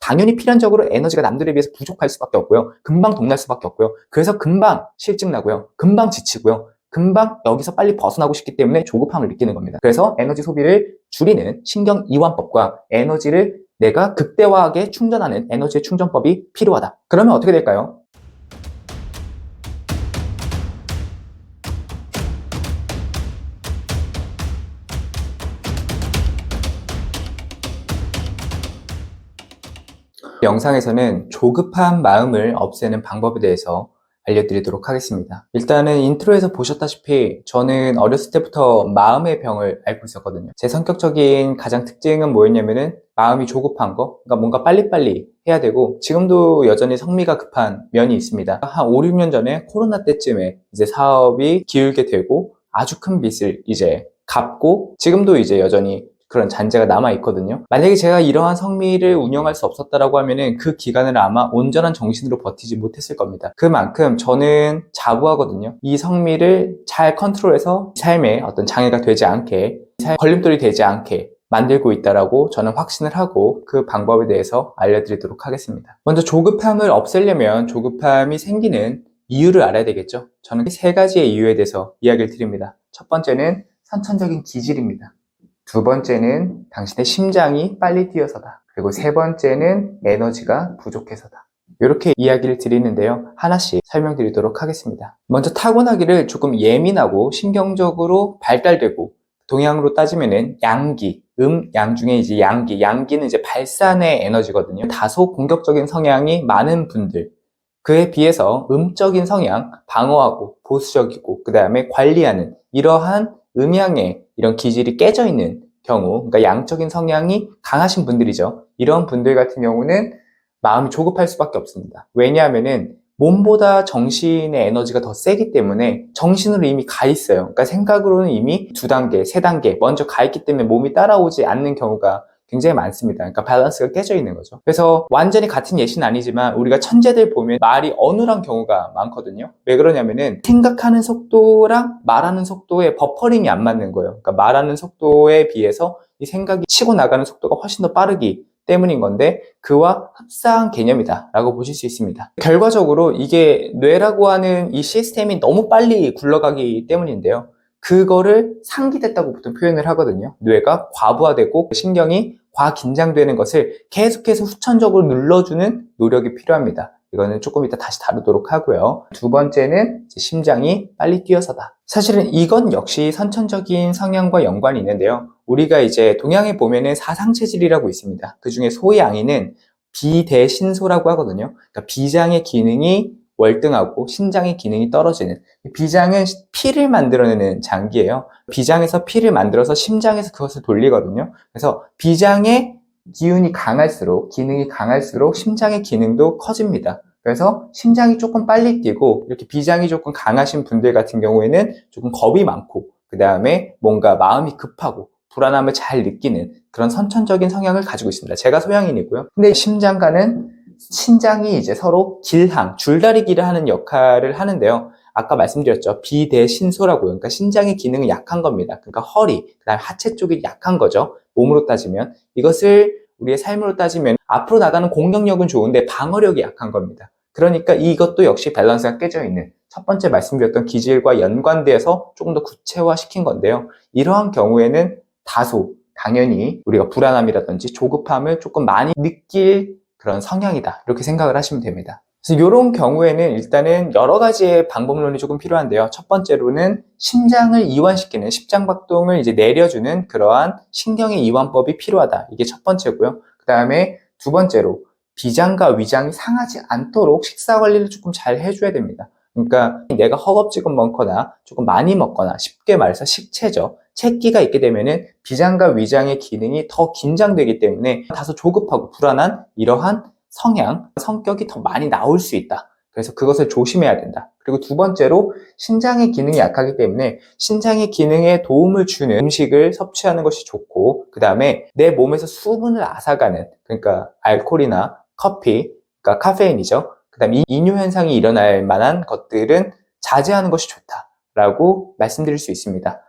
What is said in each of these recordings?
당연히 필연적으로 에너지가 남들에 비해서 부족할 수밖에 없고요. 금방 동날 수밖에 없고요. 그래서 금방 실증 나고요. 금방 지치고요. 금방 여기서 빨리 벗어나고 싶기 때문에 조급함을 느끼는 겁니다. 그래서 에너지 소비를 줄이는 신경 이완법과 에너지를 내가 극대화하게 충전하는 에너지의 충전법이 필요하다. 그러면 어떻게 될까요? 영상에서는 조급한 마음을 없애는 방법에 대해서 알려드리도록 하겠습니다. 일단은 인트로에서 보셨다시피 저는 어렸을 때부터 마음의 병을 앓고 있었거든요. 제 성격적인 가장 특징은 뭐였냐면은 마음이 조급한 거, 그러니까 뭔가 빨리빨리 해야 되고, 지금도 여전히 성미가 급한 면이 있습니다. 한 5, 6년 전에 코로나 때쯤에 이제 사업이 기울게 되고 아주 큰 빚을 이제 갚고, 지금도 이제 여전히 그런 잔재가 남아있거든요. 만약에 제가 이러한 성미를 운영할 수 없었다라고 하면은 그 기간을 아마 온전한 정신으로 버티지 못했을 겁니다. 그만큼 저는 자부하거든요. 이 성미를 잘 컨트롤해서 삶에 어떤 장애가 되지 않게, 걸림돌이 되지 않게 만들고 있다라고 저는 확신을 하고 그 방법에 대해서 알려드리도록 하겠습니다. 먼저 조급함을 없애려면 조급함이 생기는 이유를 알아야 되겠죠. 저는 3가지의 이유에 대해서 이야기를 드립니다. 첫 번째는 선천적인 기질입니다. 두 번째는 당신의 심장이 빨리 뛰어서다. 그리고 세 번째는 에너지가 부족해서다. 이렇게 이야기를 드리는데요. 하나씩 설명드리도록 하겠습니다. 먼저 타고나기를 조금 예민하고 신경적으로 발달되고, 동양으로 따지면은 양기, 양 중에 이제 양기는 이제 발산의 에너지거든요. 다소 공격적인 성향이 많은 분들, 그에 비해서 음적인 성향, 방어하고 보수적이고 그 다음에 관리하는 이러한 음양의 이런 기질이 깨져 있는 경우, 그러니까 양적인 성향이 강하신 분들이죠. 이런 분들 같은 경우는 마음이 조급할 수밖에 없습니다. 왜냐하면은 몸보다 정신의 에너지가 더 세기 때문에 정신으로 이미 가 있어요. 그러니까 생각으로는 이미 2단계, 3단계 먼저 가 있기 때문에 몸이 따라오지 않는 경우가 굉장히 많습니다. 그러니까 밸런스가 깨져 있는 거죠. 그래서 완전히 같은 예시는 아니지만 우리가 천재들 보면 말이 어눌한 경우가 많거든요. 왜 그러냐면은 생각하는 속도랑 말하는 속도의 버퍼링이 안 맞는 거예요. 그러니까 말하는 속도에 비해서 이 생각이 치고 나가는 속도가 훨씬 더 빠르기 때문인 건데, 그와 흡사한 개념이다 라고 보실 수 있습니다. 결과적으로 이게 뇌라고 하는 이 시스템이 너무 빨리 굴러가기 때문인데요. 그거를 상기됐다고 보통 표현을 하거든요. 뇌가 과부하되고 신경이 과긴장되는 것을 계속해서 후천적으로 눌러주는 노력이 필요합니다. 이거는 조금 이따 다시 다루도록 하고요. 두 번째는 심장이 빨리 뛰어서다. 사실은 이건 역시 선천적인 성향과 연관이 있는데요. 우리가 이제 동양에 보면은 사상체질이라고 있습니다. 그 중에 소양이는 비대신소라고 하거든요. 그러니까 비장의 기능이 월등하고 신장의 기능이 떨어지는, 비장은 피를 만들어내는 장기예요. 비장에서 피를 만들어서 심장에서 그것을 돌리거든요. 그래서 비장의 기운이 강할수록, 기능이 강할수록 심장의 기능도 커집니다. 그래서 심장이 조금 빨리 뛰고, 이렇게 비장이 조금 강하신 분들 같은 경우에는 조금 겁이 많고, 그 다음에 뭔가 마음이 급하고 불안함을 잘 느끼는 그런 선천적인 성향을 가지고 있습니다. 제가 소양인이고요. 근데 심장과는 신장이 이제 서로 길항, 줄다리기를 하는 역할을 하는데요. 아까 말씀드렸죠. 비대신소라고요. 그러니까 신장의 기능이 약한 겁니다. 그러니까 허리, 그다음 하체 쪽이 약한 거죠. 몸으로 따지면. 이것을 우리의 삶으로 따지면 앞으로 나가는 공격력은 좋은데 방어력이 약한 겁니다. 그러니까 이것도 역시 밸런스가 깨져 있는, 첫 번째 말씀드렸던 기질과 연관돼서 조금 더 구체화시킨 건데요. 이러한 경우에는 다소 당연히 우리가 불안함이라든지 조급함을 조금 많이 느낄 그런 성향이다, 이렇게 생각을 하시면 됩니다. 그래서 이런 경우에는 일단은 여러 가지의 방법론이 조금 필요한데요. 첫 번째로는 심장을 이완시키는, 심장박동을 이제 내려주는 그러한 신경의 이완법이 필요하다. 이게 첫 번째고요. 그 다음에 두 번째로 비장과 위장이 상하지 않도록 식사 관리를 조금 잘 해줘야 됩니다. 그러니까 내가 허겁지겁 먹거나 조금 많이 먹거나, 쉽게 말해서 식체죠. 채기가 있게 되면은 비장과 위장의 기능이 더 긴장되기 때문에 다소 조급하고 불안한 이러한 성격이 더 많이 나올 수 있다. 그래서 그것을 조심해야 된다. 그리고 두 번째로 신장의 기능이 약하기 때문에 신장의 기능에 도움을 주는 음식을 섭취하는 것이 좋고, 그 다음에 내 몸에서 수분을 앗아가는, 그러니까 알코올이나 커피, 그러니까 카페인이죠. 그 다음에 이뇨 현상이 일어날 만한 것들은 자제하는 것이 좋다라고 말씀드릴 수 있습니다.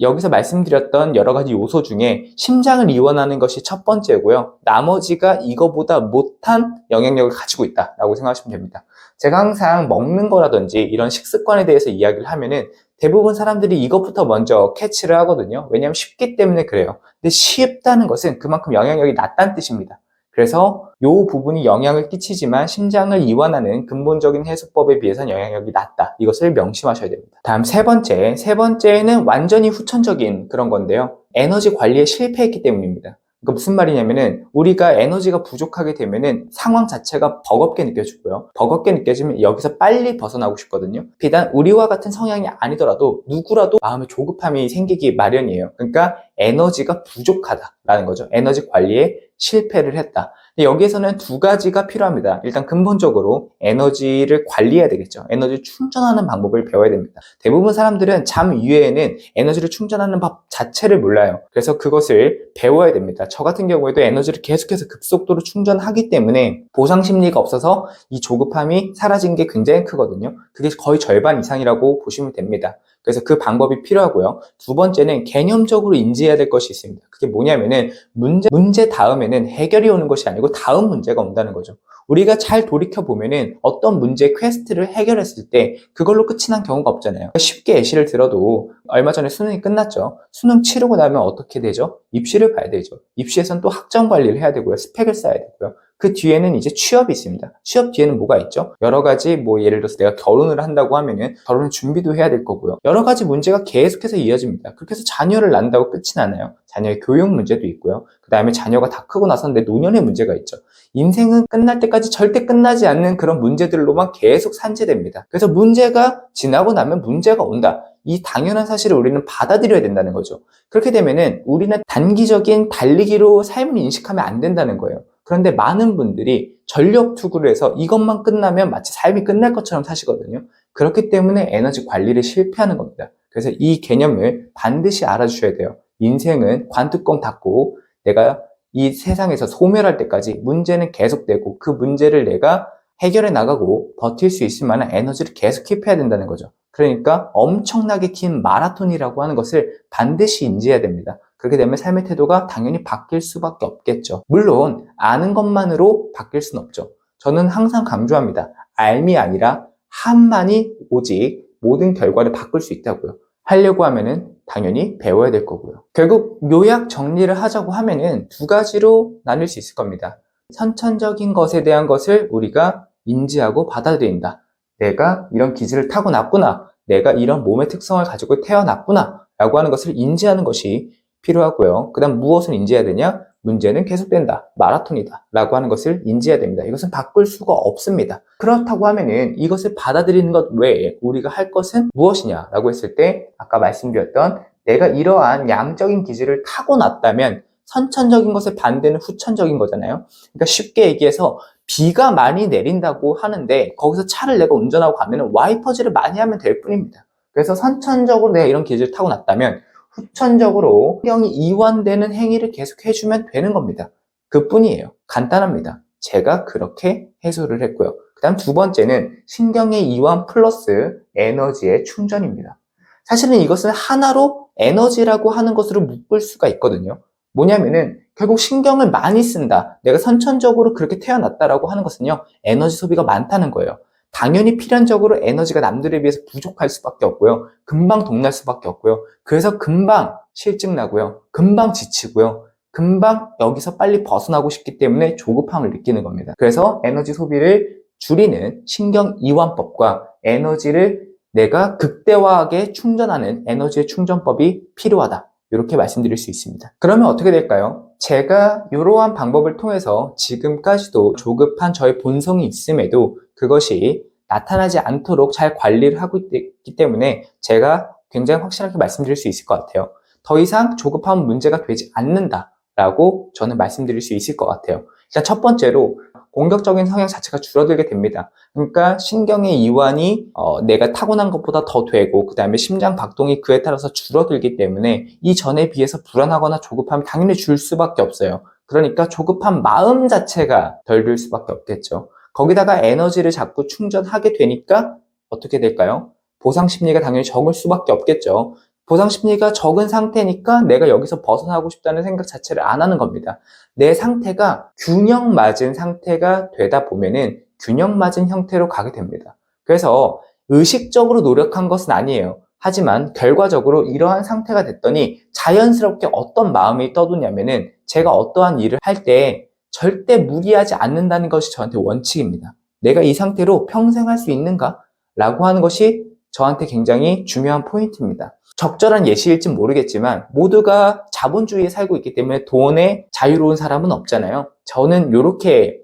여기서 말씀드렸던 여러 가지 요소 중에 심장을 이완하는 것이 첫 번째고요. 나머지가 이거보다 못한 영향력을 가지고 있다라고 생각하시면 됩니다. 제가 항상 먹는 거라든지 이런 식습관에 대해서 이야기를 하면은 대부분 사람들이 이것부터 먼저 캐치를 하거든요. 왜냐하면 쉽기 때문에 그래요. 근데 쉽다는 것은 그만큼 영향력이 낮다는 뜻입니다. 그래서 이 부분이 영향을 끼치지만 심장을 이완하는 근본적인 해소법에 비해서는 영향력이 낮다. 이것을 명심하셔야 됩니다. 다음 세 번째는 완전히 후천적인 그런 건데요. 에너지 관리에 실패했기 때문입니다. 그러니까 무슨 말이냐면은 우리가 에너지가 부족하게 되면은 상황 자체가 버겁게 느껴지고요. 버겁게 느껴지면 여기서 빨리 벗어나고 싶거든요. 비단 우리와 같은 성향이 아니더라도 누구라도 마음의 조급함이 생기기 마련이에요. 그러니까 에너지가 부족하다라는 거죠. 에너지 관리에 실패를 했다. 근데 여기에서는 두 가지가 필요합니다. 일단 근본적으로 에너지를 관리해야 되겠죠. 에너지 충전하는 방법을 배워야 됩니다. 대부분 사람들은 잠 이외에는 에너지를 충전하는 법 자체를 몰라요. 그래서 그것을 배워야 됩니다. 저 같은 경우에도 에너지를 계속해서 급속도로 충전하기 때문에 보상 심리가 없어서 이 조급함이 사라진 게 굉장히 크거든요. 그게 거의 절반 이상이라고 보시면 됩니다. 그래서 그 방법이 필요하고요. 두 번째는 개념적으로 인지해야 될 것이 있습니다. 그게 뭐냐면은 문제 다음에는 해결이 오는 것이 아니고 다음 문제가 온다는 거죠. 우리가 잘 돌이켜보면은 어떤 문제 퀘스트를 해결했을 때 그걸로 끝이 난 경우가 없잖아요. 쉽게 예시를 들어도 얼마 전에 수능이 끝났죠. 수능 치르고 나면 어떻게 되죠? 입시를 봐야 되죠. 입시에서는 또 학점 관리를 해야 되고요. 스펙을 쌓아야 되고요. 그 뒤에는 이제 취업이 있습니다. 취업 뒤에는 뭐가 있죠? 여러 가지 예를 들어서 내가 결혼을 한다고 하면은 결혼 준비도 해야 될 거고요. 여러 가지 문제가 계속해서 이어집니다. 그렇게 해서 자녀를 낳는다고 끝이 나나요? 자녀의 교육 문제도 있고요. 그 다음에 자녀가 다 크고 나서는 내 노년의 문제가 있죠. 인생은 끝날 때까지 절대 끝나지 않는 그런 문제들로만 계속 산재됩니다. 그래서 문제가 지나고 나면 문제가 온다. 이 당연한 사실을 우리는 받아들여야 된다는 거죠. 그렇게 되면은 우리는 단기적인 달리기로 삶을 인식하면 안 된다는 거예요. 그런데 많은 분들이 전력 투구를 해서 이것만 끝나면 마치 삶이 끝날 것처럼 사시거든요. 그렇기 때문에 에너지 관리를 실패하는 겁니다. 그래서 이 개념을 반드시 알아주셔야 돼요. 인생은 관뚜껑 닫고 내가 이 세상에서 소멸할 때까지 문제는 계속되고 그 문제를 내가 해결해 나가고 버틸 수 있을 만한 에너지를 계속 킵해야 된다는 거죠. 그러니까 엄청나게 긴 마라톤이라고 하는 것을 반드시 인지해야 됩니다. 그렇게 되면 삶의 태도가 당연히 바뀔 수밖에 없겠죠. 물론 아는 것만으로 바뀔 수는 없죠. 저는 항상 강조합니다. 알미 아니라 함만이 오직 모든 결과를 바꿀 수 있다고요. 하려고 하면은 당연히 배워야 될 거고요. 결국 요약 정리를 하자고 하면은 두 가지로 나눌 수 있을 겁니다. 선천적인 것에 대한 것을 우리가 인지하고 받아들인다. 내가 이런 기질을 타고났구나. 내가 이런 몸의 특성을 가지고 태어났구나. 라고 하는 것을 인지하는 것이 필요하고요. 그 다음 무엇을 인지해야 되냐? 문제는 계속된다. 마라톤이다. 라고 하는 것을 인지해야 됩니다. 이것은 바꿀 수가 없습니다. 그렇다고 하면은 이것을 받아들이는 것 외에 우리가 할 것은 무엇이냐라고 했을 때 아까 말씀드렸던 내가 이러한 양적인 기질을 타고났다면 선천적인 것의 반대는 후천적인 거잖아요. 그러니까 쉽게 얘기해서 비가 많이 내린다고 하는데 거기서 차를 내가 운전하고 가면 와이퍼질을 많이 하면 될 뿐입니다. 그래서 선천적으로 내가 이런 기질을 타고났다면 후천적으로 신경이 이완되는 행위를 계속 해주면 되는 겁니다. 그뿐이에요. 간단합니다. 제가 그렇게 해소를 했고요. 그 다음 두 번째는 신경의 이완 플러스 에너지의 충전입니다. 사실은 이것은 하나로 에너지라고 하는 것으로 묶을 수가 있거든요. 뭐냐면은 결국 신경을 많이 쓴다. 내가 선천적으로 그렇게 태어났다라고 하는 것은요. 에너지 소비가 많다는 거예요. 당연히 필연적으로 에너지가 남들에 비해서 부족할 수밖에 없고요. 금방 동날 수밖에 없고요. 그래서 금방 실증 나고요. 금방 지치고요. 금방 여기서 빨리 벗어나고 싶기 때문에 조급함을 느끼는 겁니다. 그래서 에너지 소비를 줄이는 신경 이완법과 에너지를 내가 극대화하게 충전하는 에너지의 충전법이 필요하다. 이렇게 말씀드릴 수 있습니다. 그러면 어떻게 될까요? 제가 이러한 방법을 통해서 지금까지도 조급한 저의 본성이 있음에도 그것이 나타나지 않도록 잘 관리를 하고 있기 때문에 제가 굉장히 확실하게 말씀드릴 수 있을 것 같아요. 더 이상 조급함은 문제가 되지 않는다라고 저는 말씀드릴 수 있을 것 같아요. 일단 첫 번째로 공격적인 성향 자체가 줄어들게 됩니다. 그러니까 신경의 이완이 내가 타고난 것보다 더 되고 그 다음에 심장 박동이 그에 따라서 줄어들기 때문에 이전에 비해서 불안하거나 조급함이 당연히 줄 수밖에 없어요. 그러니까 조급한 마음 자체가 덜 들 수밖에 없겠죠. 거기다가 에너지를 자꾸 충전하게 되니까 어떻게 될까요? 보상 심리가 당연히 적을 수밖에 없겠죠. 보상 심리가 적은 상태니까 내가 여기서 벗어나고 싶다는 생각 자체를 안 하는 겁니다. 내 상태가 균형 맞은 상태가 되다 보면은 균형 맞은 형태로 가게 됩니다. 그래서 의식적으로 노력한 것은 아니에요. 하지만 결과적으로 이러한 상태가 됐더니 자연스럽게 어떤 마음이 떠도냐면은 제가 어떠한 일을 할 때 절대 무리하지 않는다는 것이 저한테 원칙입니다. 내가 이 상태로 평생 할 수 있는가? 라고 하는 것이 저한테 굉장히 중요한 포인트입니다. 적절한 예시일진 모르겠지만 모두가 자본주의에 살고 있기 때문에 돈에 자유로운 사람은 없잖아요. 저는 이렇게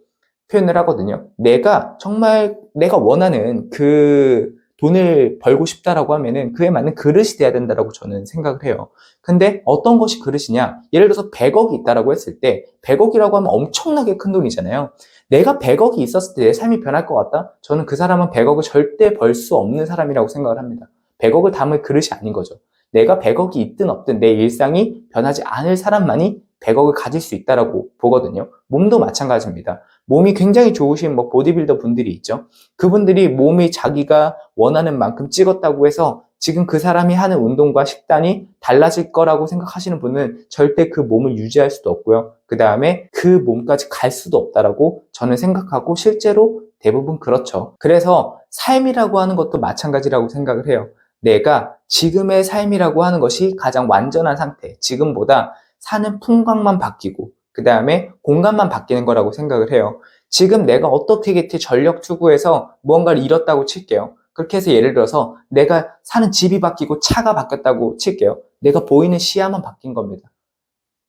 표현을 하거든요. 내가 정말 내가 원하는 그 돈을 벌고 싶다라고 하면은 그에 맞는 그릇이 돼야 된다라고 저는 생각을 해요. 근데 어떤 것이 그릇이냐? 예를 들어서 100억이 있다라고 했을 때 100억이라고 하면 엄청나게 큰 돈이잖아요. 내가 100억이 있었을 때 내 삶이 변할 것 같다? 저는 그 사람은 100억을 절대 벌 수 없는 사람이라고 생각을 합니다. 100억을 담을 그릇이 아닌 거죠. 내가 100억이 있든 없든 내 일상이 변하지 않을 사람만이 100억을 가질 수 있다라고 보거든요. 몸도 마찬가지입니다. 몸이 굉장히 좋으신 보디빌더 분들이 있죠. 그분들이 몸이 자기가 원하는 만큼 찍었다고 해서 지금 그 사람이 하는 운동과 식단이 달라질 거라고 생각하시는 분은 절대 그 몸을 유지할 수도 없고요. 그 다음에 그 몸까지 갈 수도 없다라고 저는 생각하고 실제로 대부분 그렇죠. 그래서 삶이라고 하는 것도 마찬가지라고 생각을 해요. 내가 지금의 삶이라고 하는 것이 가장 완전한 상태, 지금보다 사는 풍광만 바뀌고 그 다음에 공간만 바뀌는 거라고 생각을 해요. 지금 내가 어떻게 전력 투구해서 무언가를 잃었다고 칠게요. 그렇게 해서 예를 들어서 내가 사는 집이 바뀌고 차가 바뀌었다고 칠게요. 내가 보이는 시야만 바뀐 겁니다.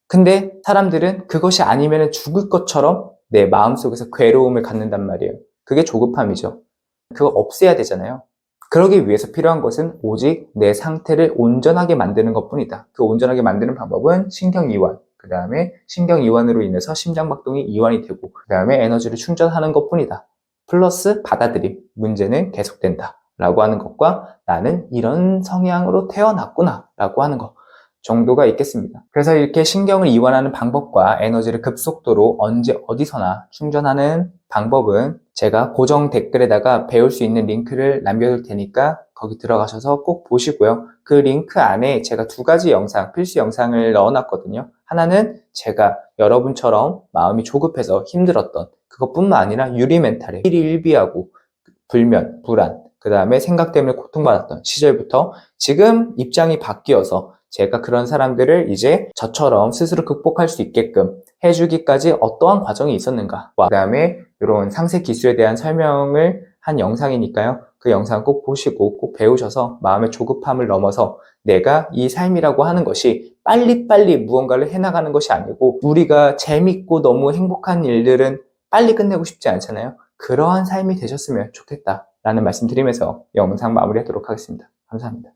근데 사람들은 그것이 아니면 죽을 것처럼 내 마음속에서 괴로움을 갖는단 말이에요. 그게 조급함이죠. 그거 없애야 되잖아요. 그러기 위해서 필요한 것은 오직 내 상태를 온전하게 만드는 것뿐이다. 그 온전하게 만드는 방법은 신경이완, 그 다음에 신경이완으로 인해서 심장박동이 이완이 되고 그 다음에 에너지를 충전하는 것뿐이다. 플러스 받아들임, 문제는 계속된다 라고 하는 것과 나는 이런 성향으로 태어났구나 라고 하는 것 정도가 있겠습니다. 그래서 이렇게 신경을 이완하는 방법과 에너지를 급속도로 언제 어디서나 충전하는 방법은 제가 고정 댓글에다가 배울 수 있는 링크를 남겨둘 테니까 거기 들어가셔서 꼭 보시고요. 그 링크 안에 제가 2가지 영상, 필수 영상을 넣어놨거든요. 하나는 제가 여러분처럼 마음이 조급해서 힘들었던 그것뿐만 아니라 유리 멘탈에 일희일비하고 불면, 불안, 그 다음에 생각 때문에 고통받았던 시절부터 지금 입장이 바뀌어서 제가 그런 사람들을 이제 저처럼 스스로 극복할 수 있게끔 해주기까지 어떠한 과정이 있었는가, 그 다음에 이런 상세 기술에 대한 설명을 한 영상이니까요. 그 영상 꼭 보시고 꼭 배우셔서 마음의 조급함을 넘어서 내가 이 삶이라고 하는 것이 빨리빨리 무언가를 해나가는 것이 아니고 우리가 재밌고 너무 행복한 일들은 빨리 끝내고 싶지 않잖아요. 그러한 삶이 되셨으면 좋겠다라는 말씀 드리면서 영상 마무리하도록 하겠습니다. 감사합니다.